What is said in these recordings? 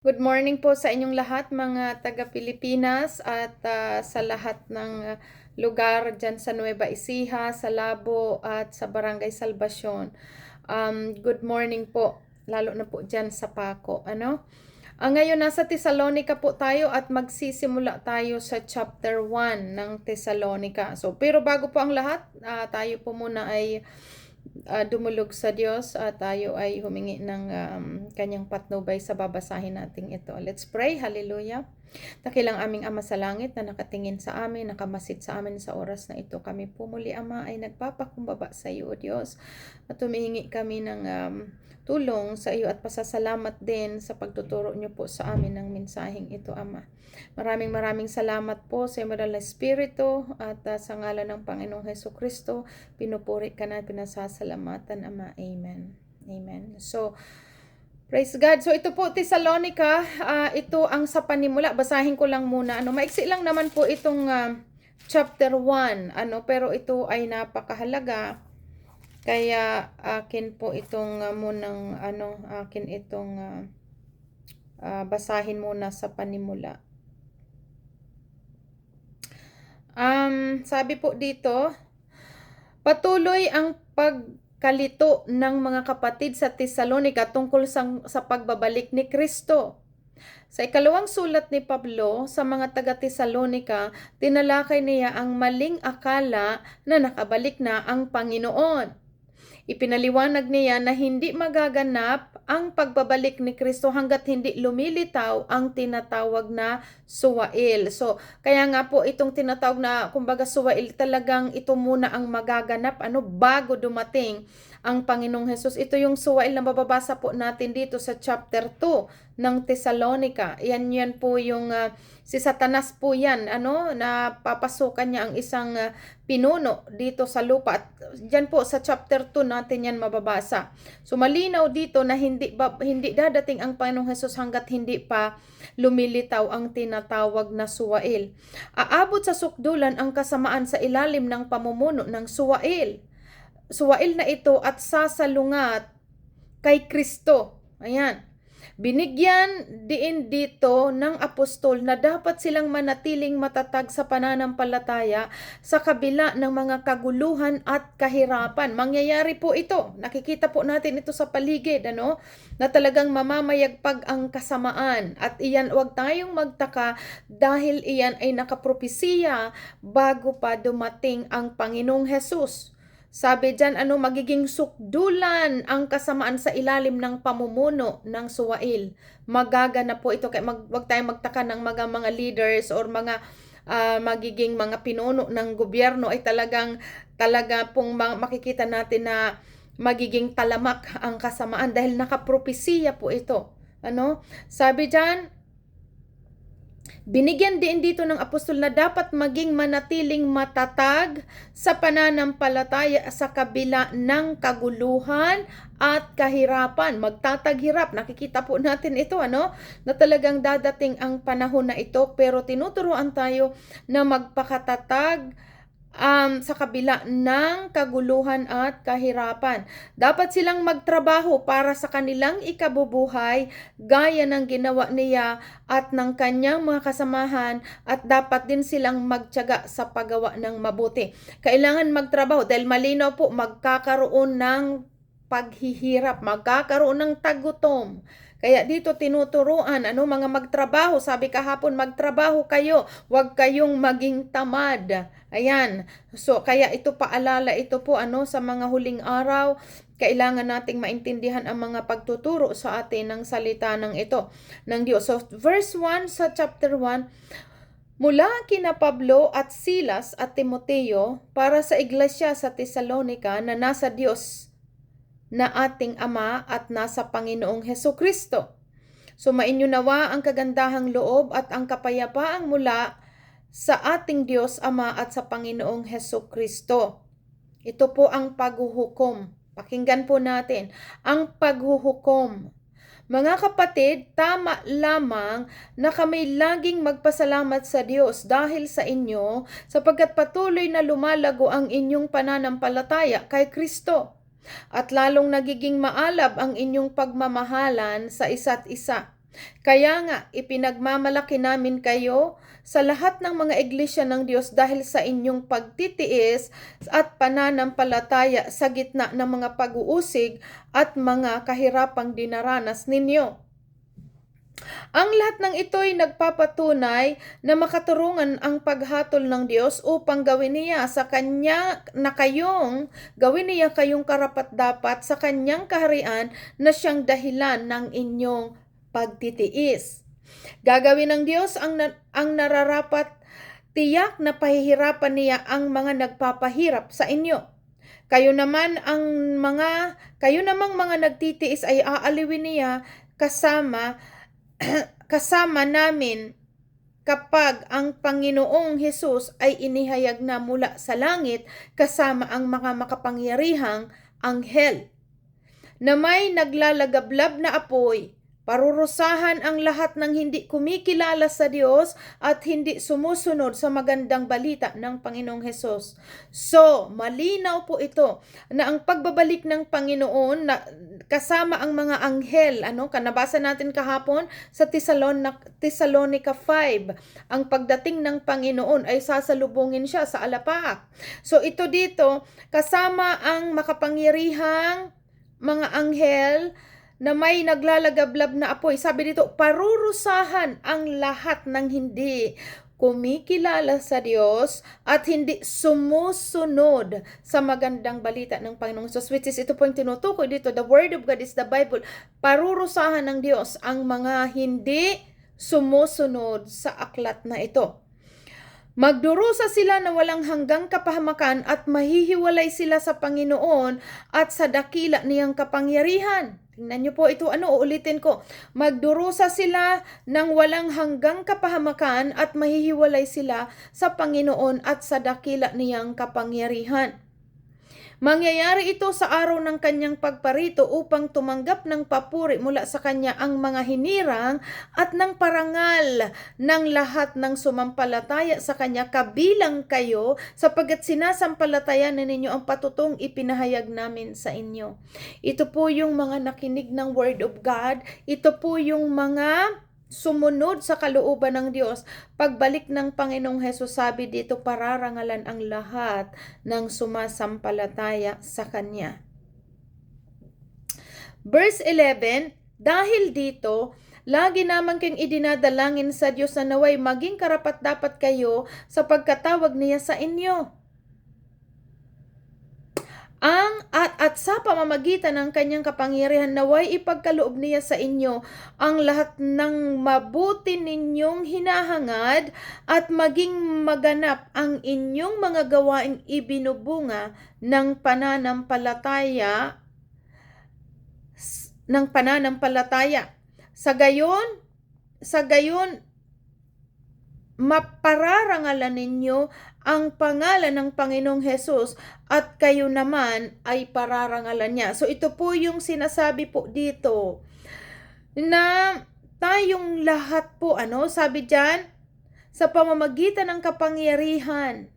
Good morning po sa inyong lahat mga taga-Pilipinas at sa lahat ng lugar dyan sa Nueva Ecija, sa Labo at sa Barangay Salvacion. Good morning po, lalo na po dyan sa Paco. Ngayon nasa Thessalonica po tayo at magsisimula tayo sa chapter 1 ng Thessalonica. Pero bago po ang lahat, tayo po muna ay dumulog sa Diyos at tayo ay humingi ng kanyang patnubay sa babasahin natin ito. Let's pray. Hallelujah. Dakilang aming Ama sa langit na nakatingin sa amin, nakamasid sa amin sa oras na ito. Kami po muli, Ama, ay nagpapakumbaba sa iyo, O Diyos. At humihingi kami ng tulong sa iyo at pasasalamat din sa pagtuturo niyo po sa amin ng mensaheng ito, Ama. Maraming salamat po sa iyo, Madal na Espiritu, at sa ngalan ng Panginoong Hesukristo, pinupuri ka na pinasasalamatan, Ama. Amen. Amen. So, praise God. So, ito po, Thessalonica, ito ang sa panimula. Basahin ko lang muna. Maiksi lang naman po itong chapter 1. Pero ito ay napakahalaga. Kaya akin po itong basahin muna sa panimula. Sabi po dito, patuloy ang pagkalito ng mga kapatid sa Thessalonica tungkol sa pagbabalik ni Kristo. Sa ikalawang sulat ni Pablo sa mga taga-Thessalonica, tinalakay niya ang maling akala na nakabalik na ang Panginoon. Ipinaliwanag niya na hindi magaganap ang pagbabalik ni Kristo hanggat hindi lumilitaw ang tinatawag na suwail. So, kaya nga po itong tinatawag na kumbaga suwail, talagang ito muna ang magaganap bago dumating ang Panginoong Hesus. Ito yung suwail na mababasa po natin dito sa chapter 2 ng Thessalonica. Yan po yung si Satanas po yan, na papasukan niya ang isang pinuno dito sa lupa. At dyan po sa chapter 2 natin yan mababasa. So malinaw dito na hindi dadating ang Panginoong Hesus hanggat hindi pa lumilitaw ang tinatawag na suwail. Aabot sa sukdulan ang kasamaan sa ilalim ng pamumuno ng suwail. Suwail na ito at sasalungat kay Kristo. Ayan. Binigyan din dito ng apostol na dapat silang manatiling matatag sa pananampalataya sa kabila ng mga kaguluhan at kahirapan. Mangyayari po ito. Nakikita po natin ito sa paligid, na talagang mamamayagpag ang kasamaan. At iyan, huwag tayong magtaka dahil iyan ay nakapropesiya bago pa dumating ang Panginoong Hesus. Sabi dyan, magiging sukdulan ang kasamaan sa ilalim ng pamumuno ng suwail. Magaganap po ito. Kaya wag tayong magtaka ng mga leaders or mga magiging mga pinuno ng gobyerno ay talaga pong makikita natin na magiging talamak ang kasamaan dahil nakapropesiya po ito. Sabi dyan, binigyan din dito ng apostol na dapat maging manatiling matatag sa pananampalataya sa kabila ng kaguluhan at kahirapan. Magtataghirap. Nakikita po natin ito, na talagang dadating ang panahon na ito, pero tinuturuan tayo na magpakatatag sa kabila ng kaguluhan at kahirapan. Dapat silang magtrabaho para sa kanilang ikabubuhay gaya ng ginawa niya at ng kanyang mga kasamahan, at dapat din silang magtiyaga sa paggawa ng mabuti. Kailangan magtrabaho dahil malinaw po magkakaroon ng paghihirap, magkakaroon ng tagutom. Kaya dito tinuturuan, mga magtrabaho. Sabi kahapon, magtrabaho kayo. Huwag kayong maging tamad. Ayan. So, kaya ito paalala, ito po, sa mga huling araw, kailangan nating maintindihan ang mga pagtuturo sa atin ng salita ng ito, ng Diyos. So, verse 1 sa chapter 1, mula kina Pablo at Silas at Timoteo para sa iglesia sa Thessalonica na nasa Diyos na ating Ama at nasa Panginoong Hesukristo. Sumainyo nawa ang kagandahang loob at ang kapayapaang mula sa ating Diyos Ama at sa Panginoong Hesukristo. Ito po ang paghuhukom. Pakinggan po natin ang paghuhukom. Mga kapatid, tama lamang na kami laging magpasalamat sa Diyos dahil sa inyo, sapagkat patuloy na lumalago ang inyong pananampalataya kay Kristo. At lalong nagiging maalab ang inyong pagmamahalan sa isa't isa. Kaya nga, ipinagmamalaki namin kayo sa lahat ng mga iglesia ng Diyos dahil sa inyong pagtitiis at pananampalataya sa gitna ng mga pag-uusig at mga kahirapang dinaranas ninyo. Ang lahat ng ito'y nagpapatunay na makaturungan ang paghatol ng Diyos upang gawin niya kayong karapat-dapat sa kanyang kaharian na siyang dahilan ng inyong pagtitiis. Gagawin ng Diyos ang nararapat, tiyak na pahihirapan niya ang mga nagpapahirap sa inyo. Kayo namang mga nagtitiis ay aaliwin niya kasama namin kapag ang Panginoong Hesus ay inihayag na mula sa langit kasama ang mga makapangyarihang anghel na may naglalagablab na apoy. Parurusahan ang lahat ng hindi kumikilala sa Diyos at hindi sumusunod sa magandang balita ng Panginoong Hesus. So, malinaw po ito na ang pagbabalik ng Panginoon na kasama ang mga anghel, kanabasa natin kahapon sa Thessalonica 5, ang pagdating ng Panginoon ay sasalubungin siya sa alapaap. So, ito dito, kasama ang makapangyarihang mga anghel na may naglalagablab na apoy. Sabi dito, parurusahan ang lahat ng hindi kumikilala sa Diyos at hindi sumusunod sa magandang balita ng Panginoong Hesus, which is ito po yung tinutukoy dito. The Word of God is the Bible. Parurusahan ng Diyos ang mga hindi sumusunod sa aklat na ito. Magdurusa sila na walang hanggang kapahamakan at mahihiwalay sila sa Panginoon at sa dakila niyang kapangyarihan. Tingnan niyo po ito, uulitin ko. Magdurusa sila ng walang hanggang kapahamakan at mahihiwalay sila sa Panginoon at sa dakila niyang kapangyarihan. Mangyayari ito sa araw ng kanyang pagparito upang tumanggap ng papuri mula sa kanya ang mga hinirang at ng parangal ng lahat ng sumampalataya sa kanya, kabilang kayo, sapagkat sinasampalatayan ninyo ang patutong ipinahayag namin sa inyo. Ito po yung mga nakinig ng Word of God. Ito po yung mga sumunod sa kalooban ng Diyos. Pagbalik ng Panginoong Hesus, sabi dito, pararangalan ang lahat ng sumasampalataya sa Kanya. Verse 11, dahil dito, lagi naman kayong idinadalangin sa Diyos na naway maging karapat-dapat kayo sa pagkatawag niya sa inyo. At sa pamamagitan ng kanyang kapangyarihan naway ipagkaloob niya sa inyo ang lahat ng mabuti ninyong hinahangad at maging maganap ang inyong mga gawaing ibinubunga ng pananampalataya. Sa gayon mapararangalan ninyo ang pangalan ng Panginoong Hesus at kayo naman ay pararangalan niya. So ito po yung sinasabi po dito na tayong lahat po, sabi diyan, sa pamamagitan ng kapangyarihan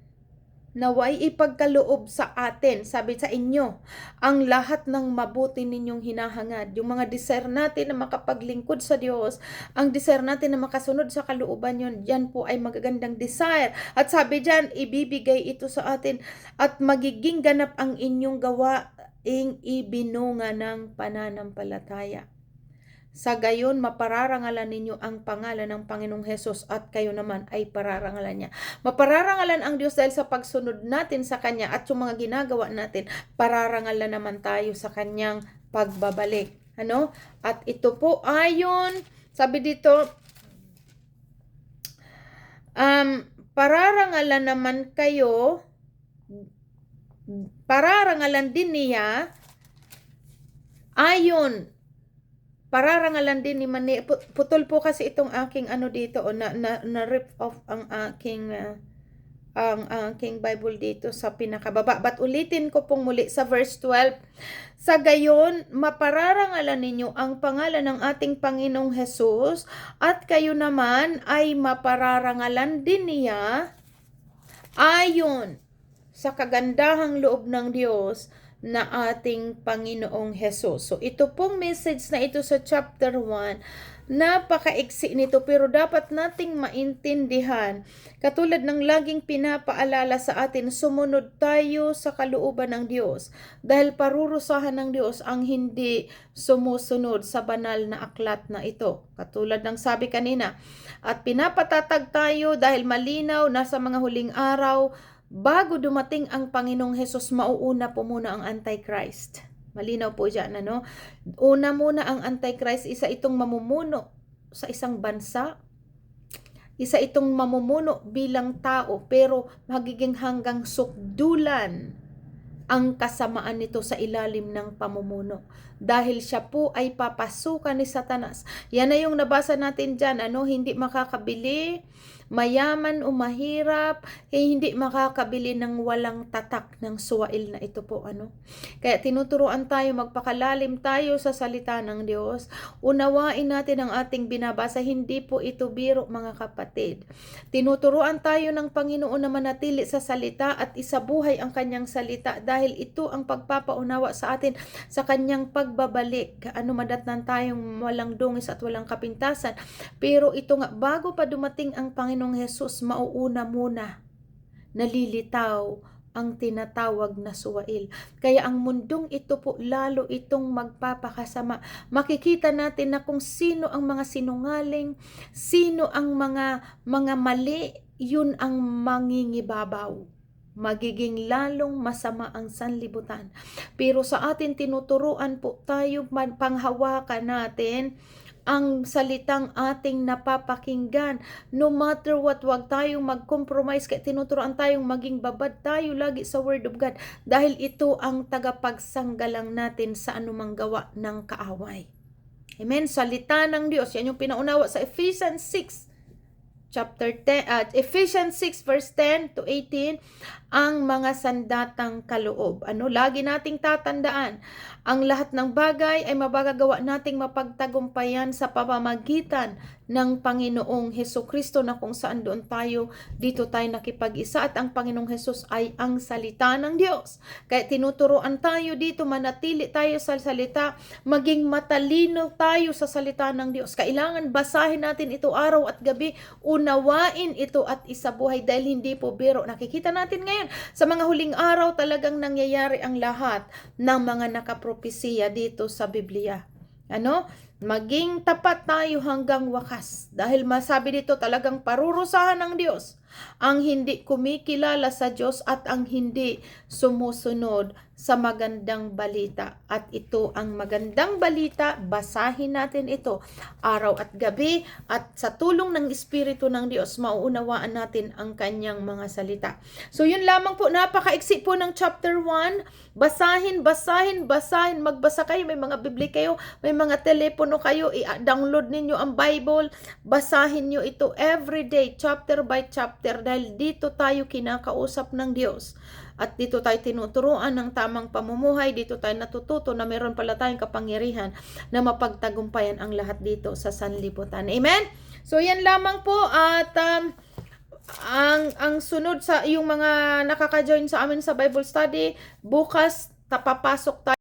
naway ipagkaloob sa atin, sabi sa inyo, ang lahat ng mabuti ninyong hinahangad. Yung mga desire natin na makapaglingkod sa Diyos, ang desire natin na makasunod sa kalooban yun, yan po ay magagandang desire. At sabi dyan, ibibigay ito sa atin at magiging ganap ang inyong gawaing ibinunga ng pananampalataya. Sa gayon, mapararangalan ninyo ang pangalan ng Panginoong Hesus at kayo naman ay pararangalan niya. Mapararangalan ang Diyos dahil sa pagsunod natin sa Kanya at yung mga ginagawa natin, pararangalan naman tayo sa Kanyang pagbabalik. At ito po ayon, sabi dito, pararangalan din niya ayon. Pararangalan din ni Mani. Putol po kasi itong aking dito, na rip off ang aking Bible dito sa pinakababa. But ulitin ko pong muli sa verse 12. Sa gayon, mapararangalan ninyo ang pangalan ng ating Panginoong Hesus at kayo naman ay mapararangalan din niya ayon sa kagandahang loob ng Diyos na ating Panginoong Hesus. So ito pong message na ito sa chapter 1 Napakaiksi nito pero dapat nating maintindihan. Katulad ng laging pinapaalala sa atin, sumunod tayo sa kalooban ng Diyos. Dahil parurusahan ng Diyos ang hindi sumusunod sa banal na aklat na ito. Katulad ng sabi kanina, at pinapatatag tayo dahil malinaw na sa mga huling araw, bago dumating ang Panginoong Hesus, mauuna po muna ang Antichrist. Malinaw po dyan, ano? Una muna ang Antichrist, isa itong mamumuno sa isang bansa, isa itong mamumuno bilang tao, pero magiging hanggang sukdulan ang kasamaan nito sa ilalim ng pamumuno. Dahil siya po ay papasukan ni Satanas. Yan na yung nabasa natin dyan, ano? Hindi makakabili, mayaman o mahirap, hindi makakabili ng walang tatak ng suwail na ito po, ano. Kaya tinuturuan tayo, magpakalalim tayo sa salita ng Diyos. Unawain natin ang ating binabasa, hindi po ito biro, mga kapatid. Tinuturuan tayo ng Panginoon na manatili sa salita at isabuhay ang kanyang salita dahil ito ang pagpapaunawa sa atin sa kanyang pagbabalik. Ano, madatnan tayong walang dungis at walang kapintasan. Pero ito nga, bago pa dumating ang Panginoong Hesus, mauuna muna nalilitaw ang tinatawag na suwail. Kaya ang mundong ito po, lalo itong magpapakasama. Makikita natin na kung sino ang mga sinungaling, sino ang mga mali, yun ang mangingibabaw. Magiging lalong masama ang sanlibutan. Pero sa atin tinuturuan po tayo, panghawakan natin ang salitang ating napapakinggan. No matter what, wag tayong mag-compromise. Kaya tinuturuan tayong maging babad tayo lagi sa Word of God. Dahil ito ang tagapagsanggalang natin sa anumang gawa ng kaaway. Amen? Salita ng Diyos. Yan yung pinaunawa sa Ephesians 6. Ephesians 6 verse 10 to 18, ang mga sandatang kaloob. Ano, lagi nating tatandaan, ang lahat ng bagay ay mabagagawa nating mapagtagumpayan sa pamamagitan ng Panginoong Hesukristo, na kung saan doon tayo, dito tayo nakipag-isa, at ang Panginoong Hesus ay ang salita ng Diyos. Kaya tinuturuan tayo dito, manatili tayo sa salita, maging matalino tayo sa salita ng Diyos. Kailangan basahin natin ito araw at gabi, unawain ito at isabuhay, dahil hindi po biro. Nakikita natin ngayon, sa mga huling araw talagang nangyayari ang lahat ng mga nakapropesiya dito sa Biblia. Ano? Maging tapat tayo hanggang wakas. Dahil masabi dito, talagang parurusahan ng Diyos ang hindi kumikilala sa Diyos at ang hindi sumusunod sa magandang balita. At ito ang magandang balita, basahin natin ito araw at gabi, at sa tulong ng Espiritu ng Diyos, mauunawaan natin ang kanyang mga salita. So yun lamang po, napakaiksi po ng chapter 1. Basahin, magbasa kayo, may mga Biblia kayo, may mga telepono kayo, i-download ninyo ang Bible, basahin nyo ito everyday, chapter by chapter, dahil dito tayo kinakausap ng Diyos. At dito tayo tinuturuan ng tamang pamumuhay, dito tayo natututo na meron pala tayong kapangyarihan na mapagtagumpayan ang lahat dito sa sanlibutan. Amen? So yan lamang po, at ang sunod sa yung mga nakaka-join sa amin sa Bible study, bukas papasok tayo